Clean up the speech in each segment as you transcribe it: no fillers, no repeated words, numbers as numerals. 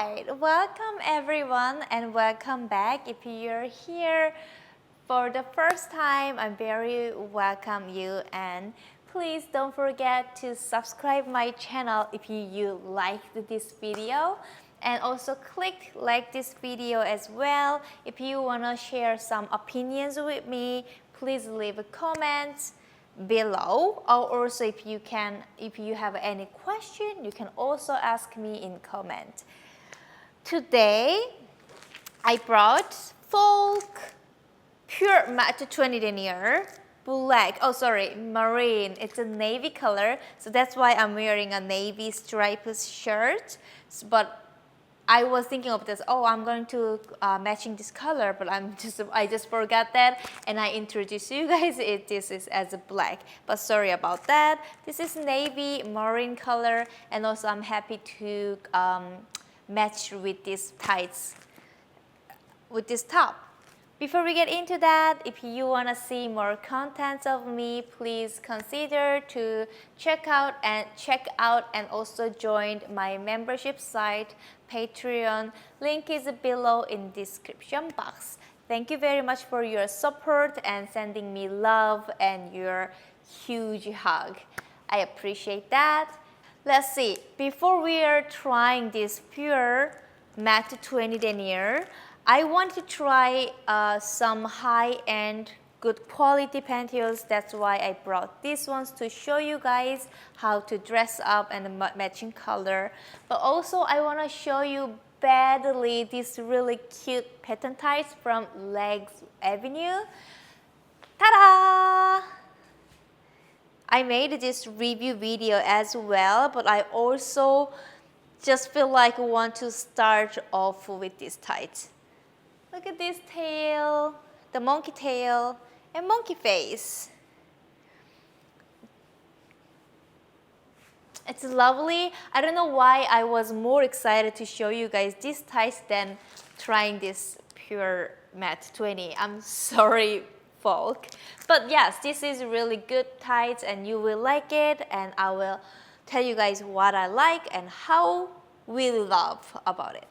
Alright, welcome everyone and welcome back. If you're here for the first time, I very welcome you, and please don't forget to subscribe my channel if you liked this video, and also click like this video as well. If you want to share some opinions with me, please leave a comment below, or also if you have any question, you can also ask me in comment. Today I brought Falke Pure Matte 20 denier black, marine. It's a navy color, so that's why I'm wearing a navy striped shirt. But I was thinking of this, I'm going to matching this color, but I just forgot that, and I introduced you guys this is as a black, but sorry about that. This is navy marine color, and also I'm happy to match with these tights, with this top. Before we get into that, if you want to see more contents of me, please consider to check out and also join my membership site, Patreon. Link is below in description box. Thank you very much for your support and sending me love and your huge hug. I appreciate that. Let's see, before we are trying this Pure Matte 20 denier, I want to try some high-end, good quality pantyhose. That's why I brought these ones to show you guys how to dress up and the matching color. But also I want to show you badly these really cute pattern tights from Legs Avenue. Ta-da! I made this review video as well, but I also just feel like I want to start off with these tights. Look at this tail, the monkey tail, and monkey face. It's lovely. I don't know why I was more excited to show you guys these tights than trying this Pure Matte 20. I'm sorry, Falke. But yes, this is really good tights and you will like it, and I will tell you guys what I like and how we love about it.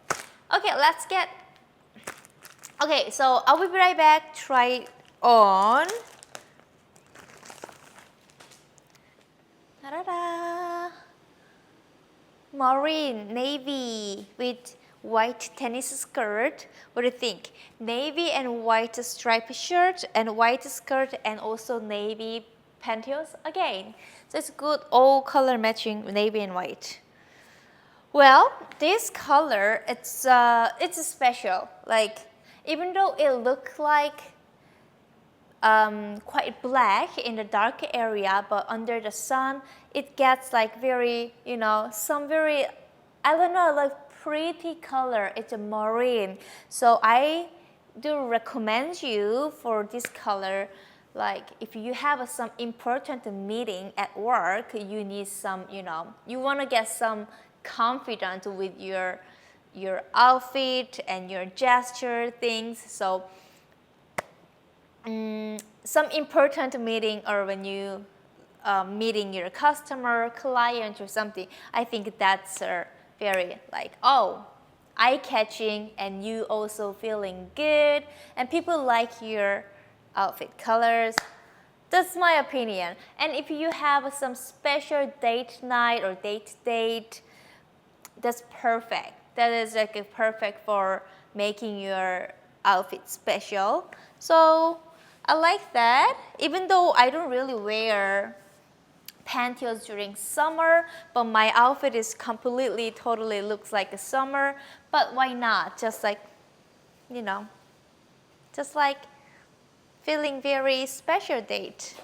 Okay, let's get. Okay, so I'll be right back. Try it on. Ta-da-da! Marine, navy with white tennis skirt. What do you think? Navy and white striped shirt and white skirt, and also navy pantyhose again. So it's good, all color matching, navy and white. Well, this color, it's special. Like, even though it looks like quite black in the dark area, but under the sun, it gets like very, some very, I don't know, like pretty color. It's a marine. So I do recommend you for this color. Like if you have some important meeting at work, you need some, you want to get some confidence with your outfit and your gesture things. So some important meeting, or when you meeting your customer, client or something, I think that's very like, eye-catching, and you also feeling good, and people like your outfit colors. That's my opinion. And if you have some special date night or date, that's perfect. That is like perfect for making your outfit special. So I like that. Even though I don't really wear pantyhose during summer, but my outfit is totally looks like a summer. But why not? Just like, just like feeling very special date.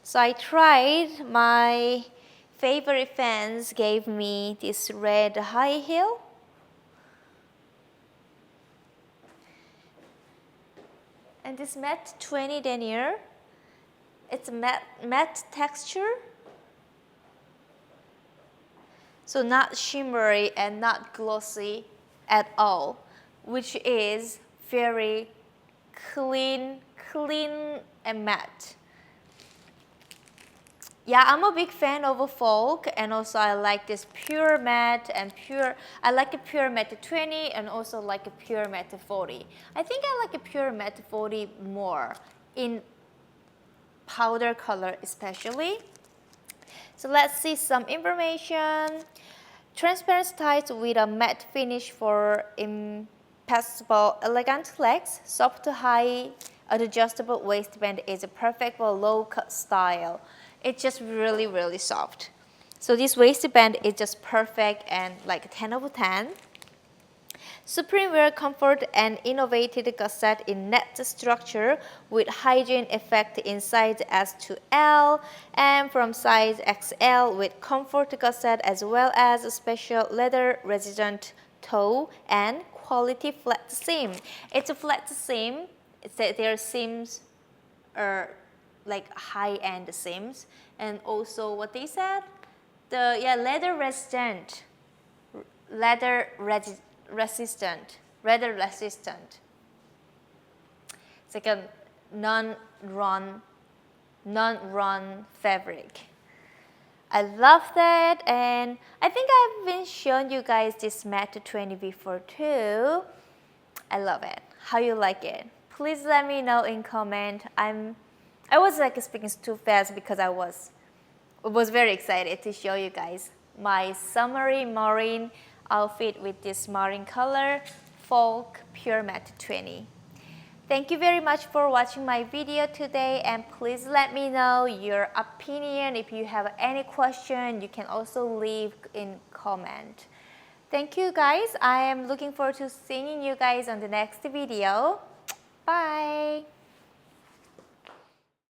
So I tried, my favorite fans gave me this red high heel. And this matte 20 denier, it's matte texture. So not shimmery and not glossy at all, which is very clean and matte. yeah, I'm a big fan of a Falke, and also I like this Pure Matte and I like a Pure Matte 20 and also like a Pure Matte 40. I think I like a Pure Matte 40 more in powder color especially. So let's see some information. Transparent tights with a matte finish for impassable elegant legs. Soft to high adjustable waistband is a perfect for low cut style. It's just really, really soft. So this waistband is just perfect and like a 10 over 10. Supreme wear comfort and innovated gusset in net structure with hygiene effect in size S to L and from size XL with comfort gusset as well as a special leather resistant toe and quality flat seam. It's a flat seam. Their seams are like high-end seams, and also what they said, the leather resistant. It's like a non-run fabric. I love that, and I think I've been showing you guys this matte 20 before too. I love it. How you like it? Please let me know in comment. I was like speaking too fast because I was very excited to show you guys my summery marine outfit with this marine color, Falke Pure Matte 20. Thank you very much for watching my video today, and please let me know your opinion. If you have any question, you can also leave in comment. Thank you guys. I am looking forward to seeing you guys on the next video. Bye.